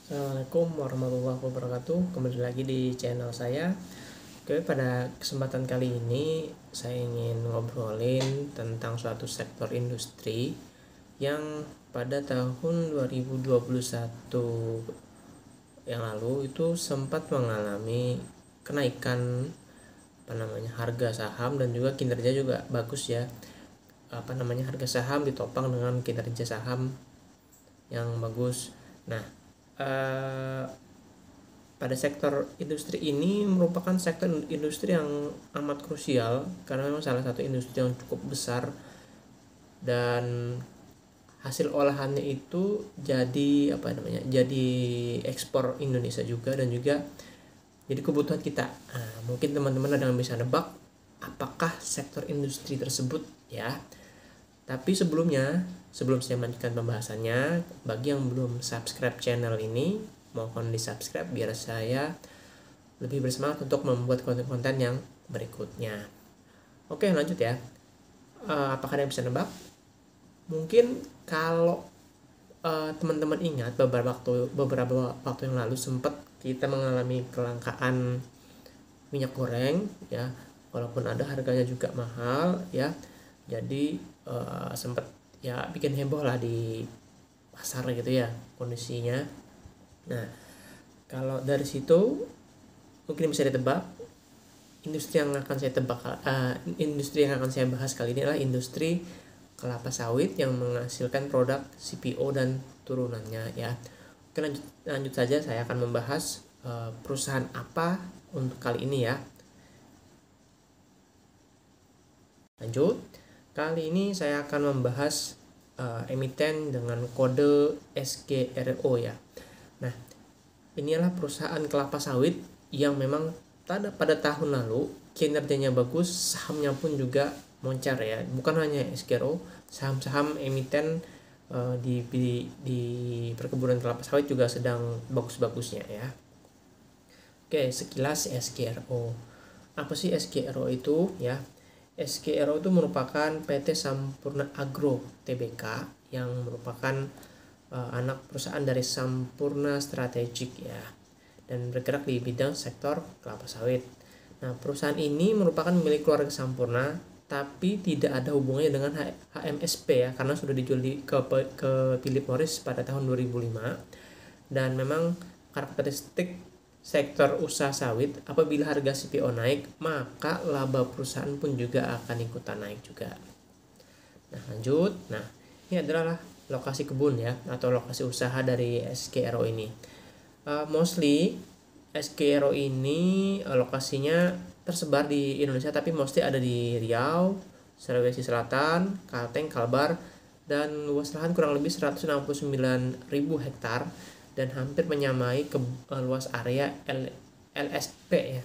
Assalamualaikum warahmatullahi wabarakatuh. Kembali lagi di channel saya. Oke, pada kesempatan kali ini saya ingin ngobrolin tentang suatu sektor industri yang pada tahun 2021 yang lalu itu sempat mengalami kenaikan harga saham, dan juga kinerja juga bagus ya. Harga saham ditopang dengan kinerja saham yang bagus. Nah, pada sektor industri ini merupakan sektor industri yang amat krusial karena memang salah satu industri yang cukup besar, dan hasil olahannya itu jadi ekspor Indonesia juga, dan juga jadi kebutuhan kita. Mungkin teman-teman ada yang bisa nebak apakah sektor industri tersebut ya. Tapi sebelum saya melanjutkan pembahasannya, bagi yang belum subscribe channel ini, mohon di subscribe biar saya lebih bersemangat untuk membuat konten-konten yang berikutnya. Oke, lanjut ya. Apakah ada yang bisa nebak? Mungkin kalau teman-teman ingat beberapa waktu yang lalu sempat kita mengalami kelangkaan minyak goreng ya, walaupun ada harganya juga mahal ya. Jadi sempat ya bikin heboh lah di pasar gitu ya kondisinya. Nah, kalau dari situ mungkin bisa ditebak industri yang akan saya bahas kali ini adalah industri kelapa sawit yang menghasilkan produk CPO dan turunannya ya. Oke, lanjut saja, saya akan membahas perusahaan apa untuk kali ini ya. Lanjut. Kali ini saya akan membahas emiten dengan kode SGRO ya. Nah, inilah perusahaan kelapa sawit yang memang pada tahun lalu kinerjanya bagus, sahamnya pun juga moncar ya. Bukan hanya SGRO, saham-saham emiten di perkebunan kelapa sawit juga sedang bagus-bagusnya ya. Oke, sekilas SGRO. Apa sih SGRO itu ya? SGRO itu merupakan PT Sampurna Agro Tbk yang merupakan anak perusahaan dari Sampurna Strategic ya, dan bergerak di bidang sektor kelapa sawit. Nah, perusahaan ini merupakan milik keluarga Sampurna, tapi tidak ada hubungannya dengan HMSP ya, karena sudah dijual ke Philip Morris pada tahun 2005. Dan memang karakteristik sektor usaha sawit, apabila harga CPO naik, maka laba perusahaan pun juga akan ikutan naik juga. Nah, lanjut. Nah, ini adalah lokasi kebun ya, atau lokasi usaha dari SGRO ini. Mostly SGRO ini lokasinya tersebar di Indonesia, tapi mostly ada di Riau, Sulawesi Selatan, Kalteng, Kalbar, dan luas lahan kurang lebih 169.000 hektar dan hampir menyamai luas area LSP ya,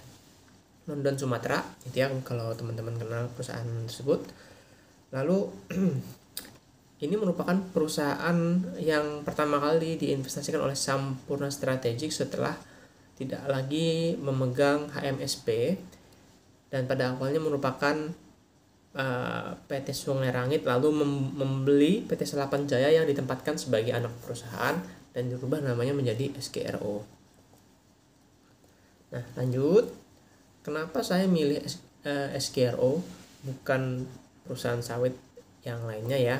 London Sumatera itu ya, kalau teman-teman kenal perusahaan tersebut. Lalu ini merupakan perusahaan yang pertama kali diinvestasikan oleh Sampurna Strategic setelah tidak lagi memegang HMSP, dan pada awalnya merupakan PT Sungai Rangit, lalu membeli PT Selapan Jaya yang ditempatkan sebagai anak perusahaan dan dirubah namanya menjadi SGRO. Nah, lanjut. Kenapa saya milih SGRO bukan perusahaan sawit yang lainnya ya?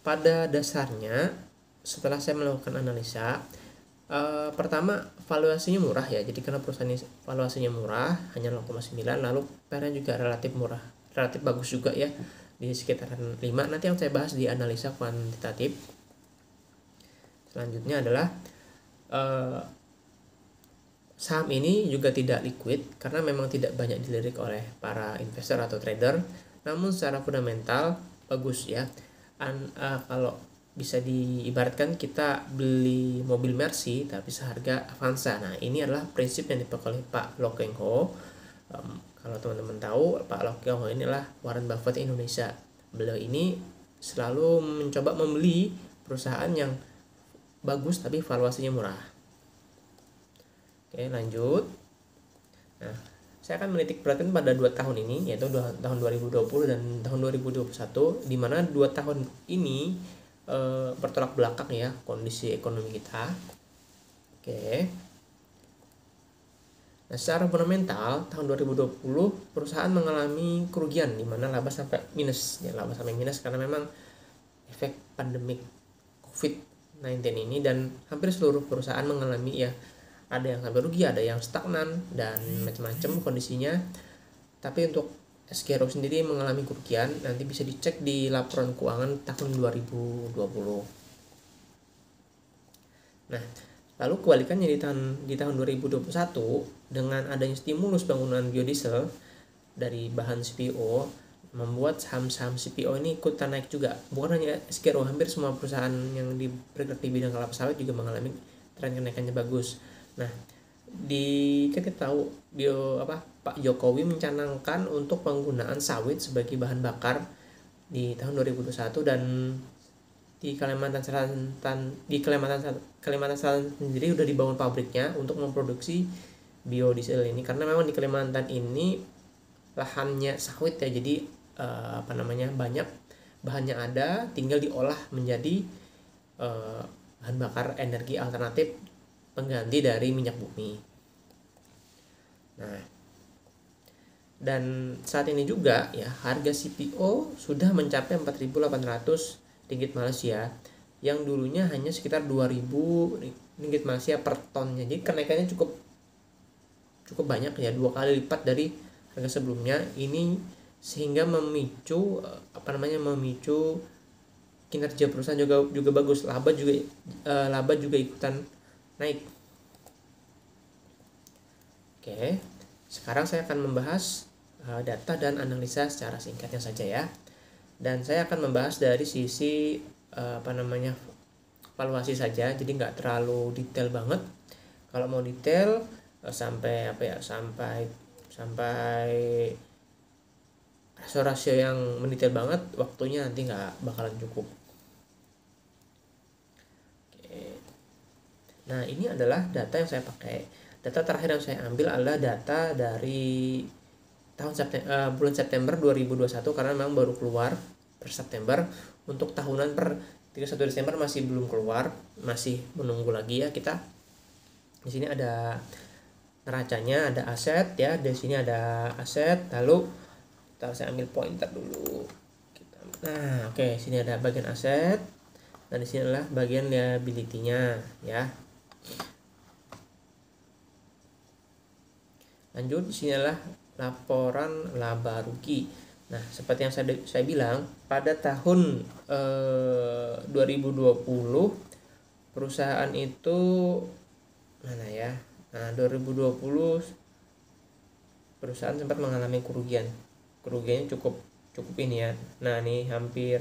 Pada dasarnya setelah saya melakukan analisa, pertama valuasinya murah ya. Jadi karena perusahaan ini valuasinya murah, hanya 0,9, lalu PR-nya juga relatif murah, relatif bagus juga ya, di sekitaran 5. Nanti yang saya bahas di analisa kuantitatif. Selanjutnya adalah saham ini juga tidak liquid karena memang tidak banyak dilirik oleh para investor atau trader, namun secara fundamental bagus ya. Kalau bisa diibaratkan kita beli mobil Mercy tapi seharga Avanza. Nah, ini adalah prinsip yang dipakai oleh Pak Loh Keng Ho. Kalau teman-teman tahu, Pak Loh Keng Ho ini adalah Warren Buffett Indonesia. Beliau ini selalu mencoba membeli perusahaan yang bagus tapi valuasinya murah. Oke, lanjut. Nah, saya akan menitik beratkan pada 2 tahun ini, yaitu tahun 2020 dan tahun 2021, di mana 2 tahun ini bertolak belakang ya kondisi ekonomi kita. Oke. Nah, secara fundamental tahun 2020 perusahaan mengalami kerugian di mana laba sampai minus. Ya, laba sampai minus karena memang efek pandemik COVID-19 ini, dan hampir seluruh perusahaan mengalami, ya, ada yang sampai rugi, ada yang stagnan dan macam-macam kondisinya. Tapi untuk SGRO sendiri mengalami kerugian, nanti bisa dicek di laporan keuangan tahun 2020. Nah, lalu kebalikannya di tahun 2021 dengan adanya stimulus bangunan biodiesel dari bahan CPO membuat saham-saham CPO ini ikutan naik juga. Bukan hanya SGRO, hampir semua perusahaan yang bergerak di bidang kelapa sawit juga mengalami tren kenaikannya bagus. Nah, kita tahu Pak Jokowi mencanangkan untuk penggunaan sawit sebagai bahan bakar di tahun 2021, dan di Kalimantan Selatan sendiri udah dibangun pabriknya untuk memproduksi biodiesel ini, karena memang di Kalimantan ini lahannya sawit ya, jadi banyak bahannya ada, tinggal diolah menjadi bahan bakar energi alternatif pengganti dari minyak bumi. Nah, dan saat ini juga ya harga CPO sudah mencapai 4.800 ringgit Malaysia, yang dulunya hanya sekitar 2.000 ringgit Malaysia per tonnya. Jadi kenaikannya cukup banyak ya, 2 kali lipat dari harga sebelumnya. Ini sehingga memicu kinerja perusahaan juga bagus, laba juga ikutan naik. Oke, sekarang saya akan membahas data dan analisa secara singkatnya saja ya. Dan saya akan membahas dari sisi valuasi saja, jadi nggak terlalu detail banget. Kalau mau detail sampai rasio-rasio yang mendetail banget, waktunya nanti nggak bakalan cukup. Oke. Nah, ini adalah data yang saya pakai. Data terakhir yang saya ambil adalah data dari bulan September 2021, karena memang baru keluar per September. Untuk tahunan per 31 Desember masih belum keluar, masih menunggu lagi ya kita. Di sini ada neracanya, ada aset ya, di sini ada aset. Lalu saya ambil pointer dulu. Nah, oke, sini ada bagian aset, dan di sini adalah bagian liability-nya ya. Lanjut, di sini adalah laporan laba rugi. Nah, seperti yang saya bilang, pada tahun 2020 perusahaan itu mana ya? Nah, 2020 perusahaan sempat mengalami kerugian. Kerugiannya cukup ini ya. Nah, ini hampir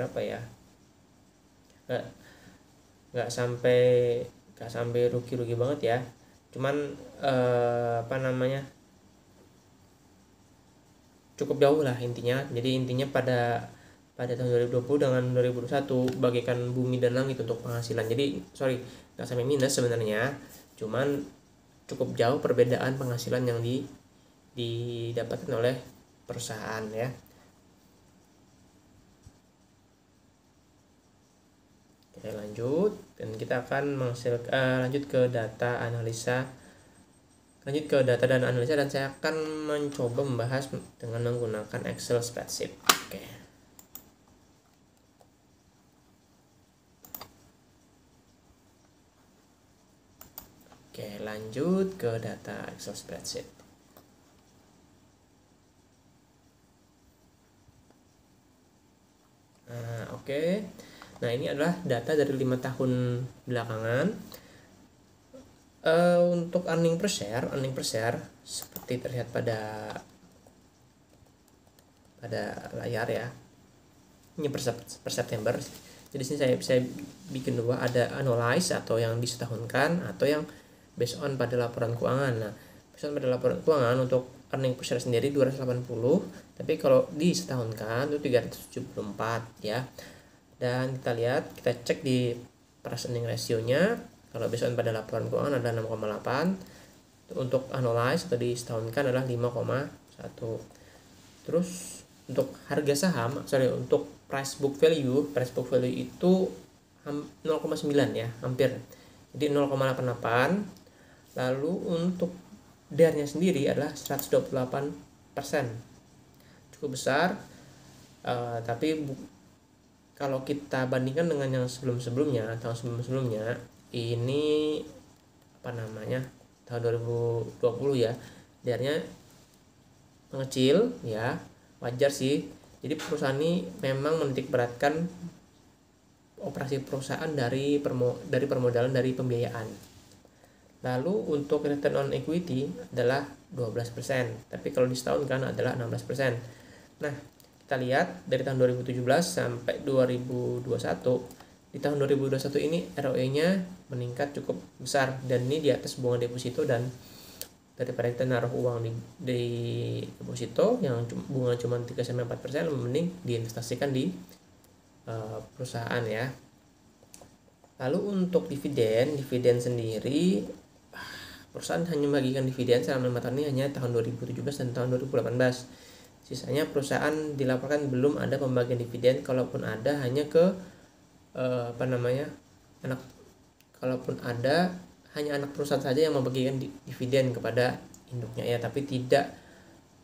nggak sampai rugi banget ya. Cuman cukup jauh lah intinya. Jadi intinya pada tahun 2020 dengan 2021 bagaikan bumi dan langit untuk penghasilan. Jadi nggak sampai minus sebenarnya, cuman cukup jauh perbedaan penghasilan yang didapatkan oleh perusahaan ya. Oke, lanjut, dan kita akan lanjut ke data dan analisa, dan saya akan mencoba membahas dengan menggunakan Excel spreadsheet. Oke, lanjut ke data Excel spreadsheet. Nah, ini adalah data dari 5 tahun belakangan. Untuk earning per share seperti terlihat pada layar ya. Ini per September. Jadi sini saya bikin dua, ada analyze atau yang disetahunkan, atau yang based on pada laporan keuangan. Nah, based on pada laporan keuangan untuk earning per share sendiri 280, tapi kalau disetahunkan itu 374 ya. Dan kita cek di price earning ratio-nya. Kalau based on pada laporan keuangan ada 6,8. Untuk analyze atau disetahunkan adalah 5,1. Terus untuk harga saham, untuk price book value itu 0,9 ya, hampir. Jadi 0,88 Lalu untuk DER-nya sendiri adalah 128%, cukup besar. Tapi kalau kita bandingkan dengan yang sebelum-sebelumnya, tahun sebelum-sebelumnya, ini tahun 2020 ya, DER-nya mengecil ya, wajar sih. Jadi perusahaan ini memang menitik beratkan operasi perusahaan dari permodalan, dari pembiayaan. Lalu untuk return on equity adalah 12%, tapi kalau disetahunkan adalah 16%. Nah, kita lihat dari tahun 2017 sampai 2021. Di tahun 2021 ini ROE-nya meningkat cukup besar, dan ini di atas bunga deposito. Dan daripada kita naruh uang di deposito yang bunga cuma 3-4%, mending diinvestasikan di perusahaan ya. Lalu untuk dividen sendiri, perusahaan hanya membagikan dividen selama 5 tahun ini hanya tahun 2017 dan tahun 2018. Sisanya perusahaan dilaporkan belum ada pembagian dividen, kalaupun ada hanya ke kalaupun ada hanya anak perusahaan saja yang membagikan dividen kepada induknya ya, tapi tidak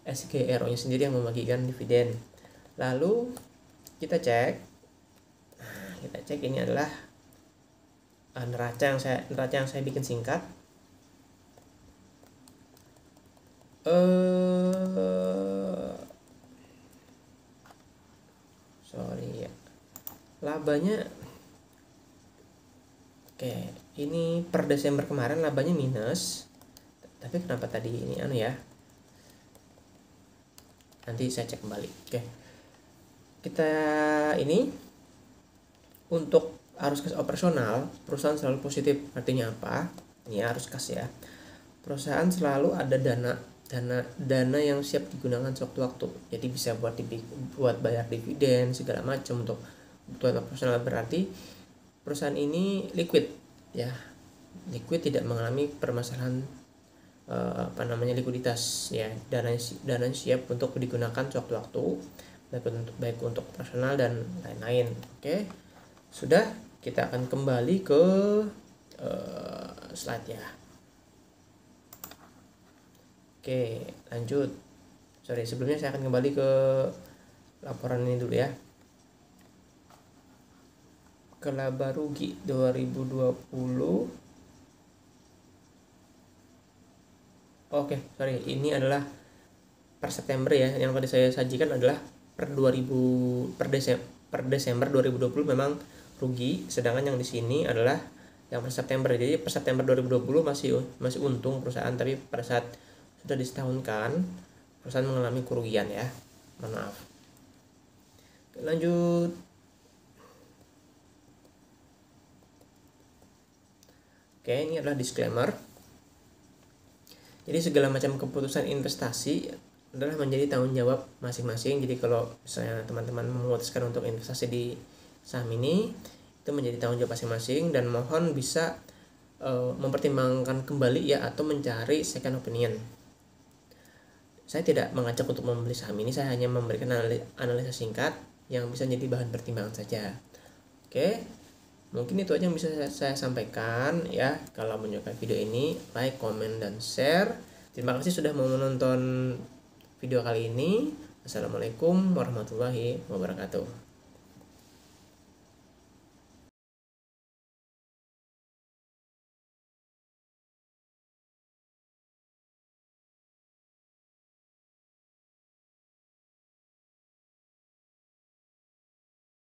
SGRO-nya sendiri yang membagikan dividen. Lalu kita cek ini adalah neraca yang saya bikin singkat. Labanya ini per Desember kemarin labanya minus, tapi kenapa tadi ini ya, nanti saya cek kembali. Kita ini untuk arus kas operasional perusahaan selalu positif. Artinya apa? Ini arus kas ya, perusahaan selalu ada dana yang siap digunakan sewaktu-waktu. Jadi bisa buat bayar dividen segala macam untuk kebutuhan operasional. Berarti perusahaan ini liquid ya, tidak mengalami permasalahan likuiditas ya. Dananya siap untuk digunakan sewaktu-waktu, baik untuk operasional dan lain-lain. Sudah, kita akan kembali ke slide ya. Lanjut. Sebelumnya saya akan kembali ke laporan ini dulu ya. Ke laba rugi 2020. Ini adalah per September ya. Yang tadi saya sajikan adalah per Desember 2020 memang rugi, sedangkan yang di sini adalah yang per September. Jadi per September 2020 masih untung perusahaan, tapi pada saat sudah disetahunkan perusahaan mengalami kerugian ya. Maaf. Lanjut. Ini adalah disclaimer. Jadi segala macam keputusan investasi adalah menjadi tanggung jawab masing-masing. Jadi kalau misalnya teman-teman memutuskan untuk investasi di saham ini, itu menjadi tanggung jawab masing-masing, dan mohon bisa mempertimbangkan kembali ya, atau mencari second opinion. Saya tidak mengajak untuk membeli saham ini, saya hanya memberikan analisa singkat yang bisa jadi bahan pertimbangan saja. Mungkin itu aja yang bisa saya sampaikan ya. Kalau menyukai video ini, like, komen, dan share. Terima kasih sudah mau menonton video kali ini. Assalamualaikum warahmatullahi wabarakatuh.